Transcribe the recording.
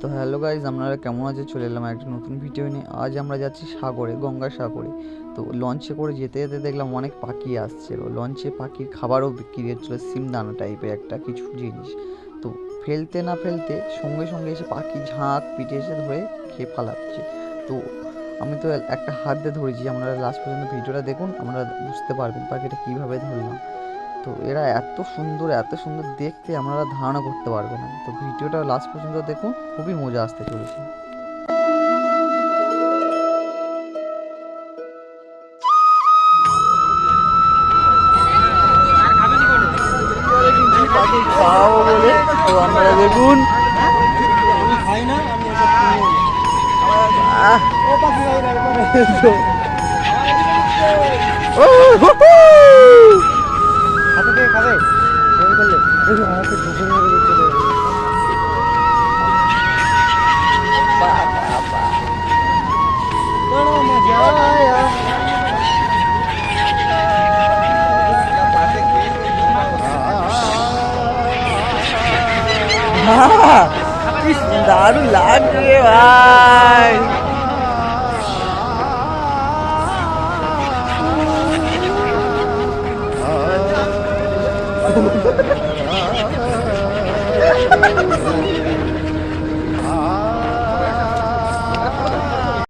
তো hello guys, আপনারা কেমন আছে? চলে এলাম একটা নতুন ভিডিও নিয়ে। আজ আমরা যাচ্ছি সাগরে, গঙ্গাসাগরে। তো লঞ্চে করে যেতে যেতে দেখলাম অনেক পাখি আসছিল। লঞ্চে পাখির খাবারও বিক্রি হচ্ছিলো, সিমদানা টাইপের একটা কিছু জিনিস। তো ফেলতে না ফেলতে সঙ্গে সঙ্গে এসে পাখি ঝাঁক পিঠে এসে ধরে খেয়ে পালাচ্ছে। তো আমি তো একটা হাত দিয়ে ধরেছি, আপনারা লাস্ট পর্যন্ত ভিডিওটা দেখুন, আপনারা বুঝতে পারবেন পাখিটা কীভাবে ধরলাম। তো এরা এত সুন্দর দেখতে, আপনারা ধারণা করতে পারবে না। তো ভিডিওটা লাস্ট পর্যন্ত দেখুন, খুবই মজা আসতে চলেছে। পাখি খাওয়াবো বলে তো আপনারা দেখুন। দারুণ লাগছে ভাই।